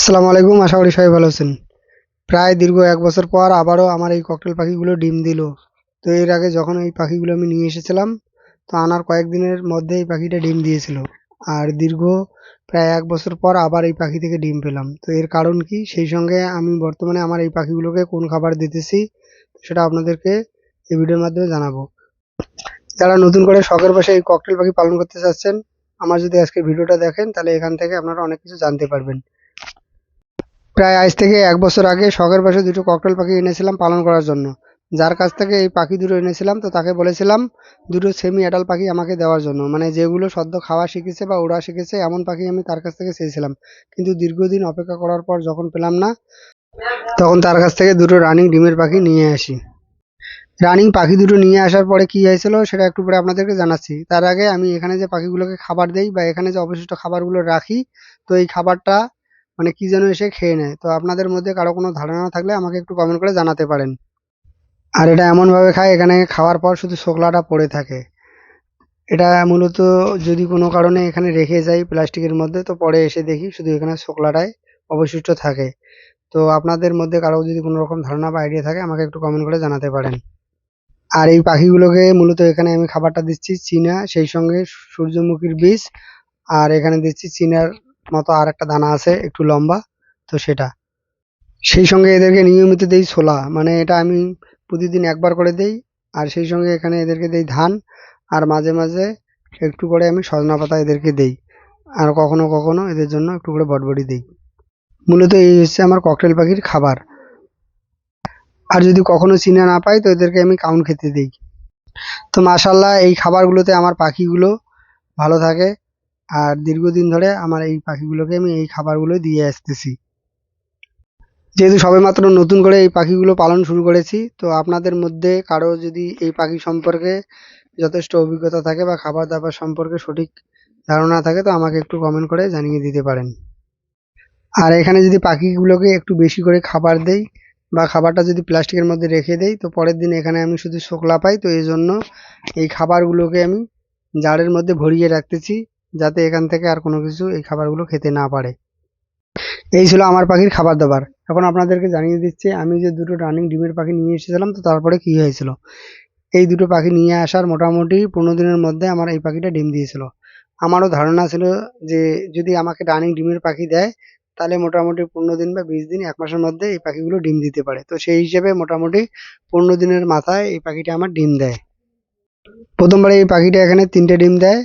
আসসালামু আলাইকুম, আশা করি সবাই ভালো আছেন। প্রায় দীর্ঘ ১ বছর পর আবারও আমার এই ককটেল পাখিগুলো ডিম দিল। তো এর আগে যখন এই পাখিগুলো আমি নিয়ে এসেছিলাম, তো আনার কয়েকদিনের মধ্যে এই পাখিটা ডিম দিয়েছিল। আর দীর্ঘ প্রায় ১ বছর পর আবার এই পাখি থেকে ডিম পেলাম। তো এর কারণ কি? সেই সঙ্গে আমি বর্তমানে আমার এই পাখিগুলোকে কোন খাবার দিতেছি, সেটা আপনাদেরকে এই ভিডিওর মাধ্যমে জানাবো। যারা নতুন করে শখের বশে এই ককটেল পাখি পালন করতে চাচ্ছেন, আমার যদি আজকের ভিডিওটা দেখেন তাহলে এখান থেকে আপনারা অনেক কিছু জানতে পারবেন। প্রায় আজ থেকে ১ বছর আগে শখের বশে দুটো ককটেল পাখি এনেছিলাম পালন করার জন্য। যার কাছ থেকে এই পাখি দুটো এনেছিলাম, তো তাকে বলেছিলাম দুটো সেমি অ্যাডাল্ট পাখি আমাকে দেওয়ার জন্য। মানে যেগুলো সদ্য খাওয়া শিখেছে বা ওড়া শিখেছে এমন পাখি আমি তার কাছ থেকে চেয়েছিলাম। কিন্তু দীর্ঘদিন অপেক্ষা করার পর যখন পেলাম না, তখন তার কাছ থেকে দুটো রানিং ডিমের পাখি নিয়ে আসি। রানিং পাখি দুটো নিয়ে আসার পরে কি হয়েছিল সেটা একটু পরে আপনাদেরকে জানাচ্ছি। তার আগে আমি এখানে যে পাখিগুলোকে খাবার দেই বা এখানে যে অবশিষ্ট খাবারগুলো রাখি, তো এই খাবারটা মানে কি যেন এসে খেয়ে নেয়। তো আপনাদের মধ্যে কারো কোনো ধারণা থাকলে আমাকে একটু কমেন্ট করে জানাতে পারেন। আর এটা এমনভাবে খায়, এখানে খাওয়ার পর শুধু শোকলাটা পড়ে থাকে। এটা মূলত যদি কোনো কারণে এখানে রেখে যাই প্লাস্টিকের মধ্যে, তো পরে এসে দেখি শুধু এখানে শোকলাটাই অবশিষ্ট থাকে। তো আপনাদের মধ্যে কারো যদি কোনো রকম ধারণা বা আইডিয়া থাকে আমাকে একটু কমেন্ট করে জানাতে পারেন। আর এই পাখিগুলোকে মূলত এখানে আমি খাবারটা দিচ্ছি চীনা, সেই সঙ্গে সূর্যমুখীর বীজ, আর এখানে দিচ্ছি চীনার মতো আর একটা দানা আছে একটু লম্বা, তো সেটা। সেই সঙ্গে এদেরকে নিয়মিত দেই ছোলা, মানে এটা আমি প্রতিদিন একবার করে দেই। আর সেই সঙ্গে এখানে এদেরকে দেই ধান, আর মাঝে মাঝে একটু করে আমি সজনা পাতা এদেরকে দেই। আর কখনো কখনো এদের জন্য একটু করে বটবটি দিই। মূলত এই হচ্ছে আমার ককটেল পাখির খাবার। আর যদি কখনো চীনা না পাই তো এদেরকে আমি কাউন খেতে দিই। তো মাশাল্লাহ এই খাবারগুলোতে আমার পাখিগুলো ভালো থাকে। আর দীর্ঘদিন ধরে আমার এই পাখিগুলোকে আমি এই খাবারগুলো দিয়ে আসতেছি। যেহেতু সবেমাত্র নতুন করে এই পাখিগুলো পালন শুরু করেছি, তো আপনাদের মধ্যে কারো যদি এই পাখি সম্পর্কে যথেষ্ট অভিজ্ঞতা থাকে বা খাবার দাবার সম্পর্কে সঠিক ধারণা থাকে, তো আমাকে একটু কমেন্ট করে জানিয়ে দিতে পারেন। আর এখানে যদি পাখিগুলোকে একটু বেশি করে খাবার দেই বা খাবারটা যদি প্লাস্টিকের মধ্যে রেখে দেই, তো পরের দিন এখানে আমি শুধু শোকলা পাই। তো এই জন্য এই খাবারগুলোকে আমি জারের মধ্যে ভরিয়ে রাখতেছি, যাতে এখান থেকে আর কোনো কিছু এই খাবারগুলো খেতে না পারে। এই ছিল আমার পাখির খাবার দাবার। এখন আপনাদেরকে জানিয়ে দিচ্ছি আমি যে দুটো রানিং ডিমের পাখি নিয়ে এসেছিলাম, তো তারপরে কি হয়েছিল। এই দুটো পাখি নিয়ে আসার মোটামুটি ১৫ দিনের মধ্যে আমার এই পাখিটা ডিম দিয়েছিল। আমারও ধারণা ছিল যে যদি আমাকে রানিং ডিমের পাখি দেয়, তাহলে মোটামুটি ১৫ দিন বা ২০ দিন ১ মাসের মধ্যে এই পাখিগুলো ডিম দিতে পারে। তো সেই হিসেবে মোটামুটি ১৫ দিনের মাথায় এই পাখিটা আমার ডিম দেয়। প্রথমবারে এই পাখিটা এখানে ৩টে ডিম দেয়।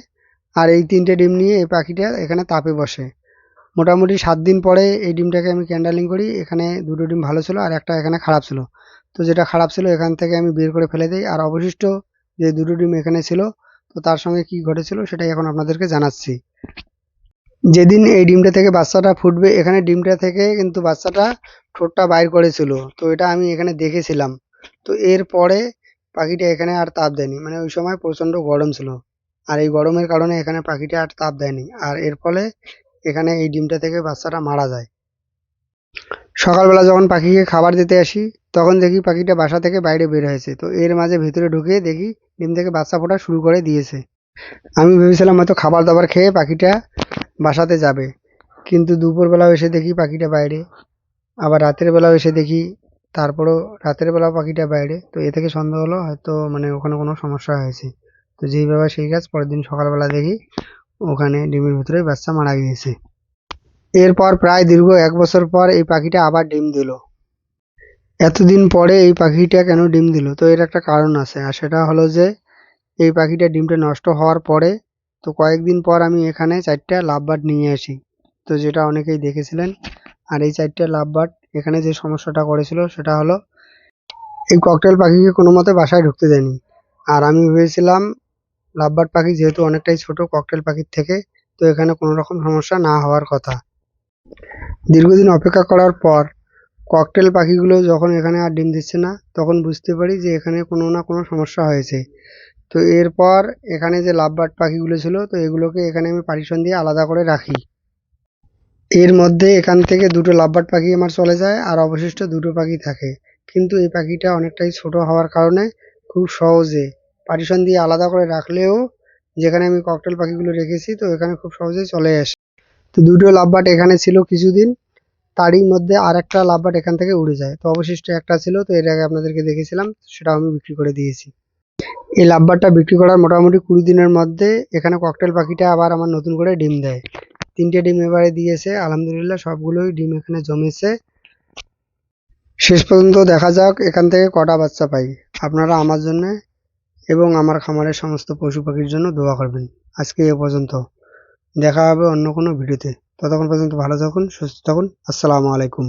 আর এই ৩টে ডিম নিয়ে এই পাখিটা এখানে তাপে বসে। মোটামুটি ৭ দিন পরে এই ডিমটাকে আমি ক্যান্ডালিং করি। এখানে ২টো ডিম ভালো ছিল আর একটা এখানে খারাপ ছিল। তো যেটা খারাপ ছিল এখান থেকে আমি বের করে ফেলে দেই। আর অবশিষ্ট যে ২টো ডিম এখানে ছিল, তো তার সঙ্গে কি ঘটেছিল সেটাই এখন আপনাদেরকে জানাচ্ছি। যেদিন এই ডিমটা থেকে বাচ্চাটা ফুটবে, এখানে ডিমটা থেকে কিন্তু বাচ্চাটা ঠোঁটটা বাইর করেছিল। তো এটা আমি এখানে দেখেছিলাম। তো এরপরে পাখিটা এখানে আর তাপ দেয়নি। মানে ওই সময় প্রচণ্ড গরম ছিল। আর এই গরমের কারণে এখানে পাখিটা আর তাপ দেয়নি। আর এর ফলে এখানে এই ডিমটা থেকে বাচ্চাটা মারা যায়। সকালবেলা যখন পাখিকে খাবার দিতে আসি, তখন দেখি পাখিটা বাসা থেকে বাইরে বের হয়েছে। তো এর মাঝে ভিতরে ঢুকে দেখি ডিম থেকে বাচ্চা ফোটা শুরু করে দিয়েছে। আমি ভেবেছিলাম হয়তো খাবার দাবার খেয়ে পাখিটা বাসাতে যাবে। কিন্তু দুপুরবেলাও এসে দেখি পাখিটা বাইরে। আবার রাতের বেলাও এসে দেখি, তারপরেও রাতের বেলাও পাখিটা বাইরে। তো এ থেকে সন্দেহ হলো হয়তো মানে ওখানে কোনো সমস্যা হয়েছে। তো যেই ব্যাপার সেই কাজ, পরের দিন সকালবেলা দেখি ওখানে ডিমের ভিতরে বাচ্চা মারা গিয়েছে। এরপর প্রায় দীর্ঘ ১ বছর পর এই পাখিটা আবার ডিম দিল। এতদিন পরে এই পাখিটা কেন ডিম দিল, তো এর একটা কারণ আছে। আর সেটা হলো যে এই পাখিটা ডিমটা নষ্ট হওয়ার পরে, তো কয়েকদিন পর আমি এখানে ৪টা লাভবার্ড নিয়ে আসি। তো যেটা অনেকেই দেখেছিলেন। আর এই ৪টা লাভবার্ড এখানে যে সমস্যাটা করেছিল সেটা হলো এই ককটেল পাখিকে কোনো মতে বাসায় ঢুকতে দেয়নি। আর আমি ভেবেছিলাম লাভবার্ড পাখি যেহেতু অনেকটাই ছোট ককটেল পাখির থেকে, তো এখানে কোনো রকম সমস্যা না হওয়ার কথা। দীর্ঘদিন অপেক্ষা করার পর ককটেল পাখিগুলো যখন এখানে আর ডিম দিচ্ছে না, তখন বুঝতে পারি যে এখানে কোনো না কোনো সমস্যা হয়েছে। তো এরপর এখানে যে লাভবার্ড পাখিগুলো ছিল, তো এগুলোকে এখানে আমি পার্টিশন দিয়ে আলাদা করে রাখি। এর মধ্যে এখান থেকে দুটো লাভবার্ড পাখি আমার চলে যায় আর অবশিষ্ট দুটো পাখি থাকে। কিন্তু এই পাখিটা অনেকটাই ছোট হওয়ার কারণে খুব সহজে পার্টিশন দিয়ে আলাদা করে রাখলেও যেখানে আমি ককটেল পাখিগুলো রেখেছি, তো এখানে খুব সহজেই চলে আসে। তো দুটো লাভবার্ড এখানে ছিল কিছুদিন। তারই মধ্যে আর একটা লাভবার্ড এখান থেকে উড়ে যায়। তো অবশিষ্ট একটা ছিল, তো এর আগে আপনাদেরকে দেখেছিলাম, সেটাও আমি বিক্রি করে দিয়েছি। এই লাভবারটা বিক্রি করার মোটামুটি 20 দিনের মধ্যে এখানে ককটেল পাখিটা আবার আমার নতুন করে ডিম দেয়। 3টে ডিম এবারে দিয়েছে, আলহামদুলিল্লাহ সবগুলোই ডিম এখানে জমেছে। শেষ পর্যন্ত দেখা যাক এখান থেকে কটা বাচ্চা পাই। আপনারা আমার জন্য এবং আমার খামারের সমস্ত পশু পাখির জন্য দোয়া করবেন। আজকে এ পর্যন্ত, দেখা হবে অন্য কোনো ভিডিওতে। ততক্ষণ পর্যন্ত ভালো থাকুন, সুস্থ থাকুন। আসসালামু আলাইকুম।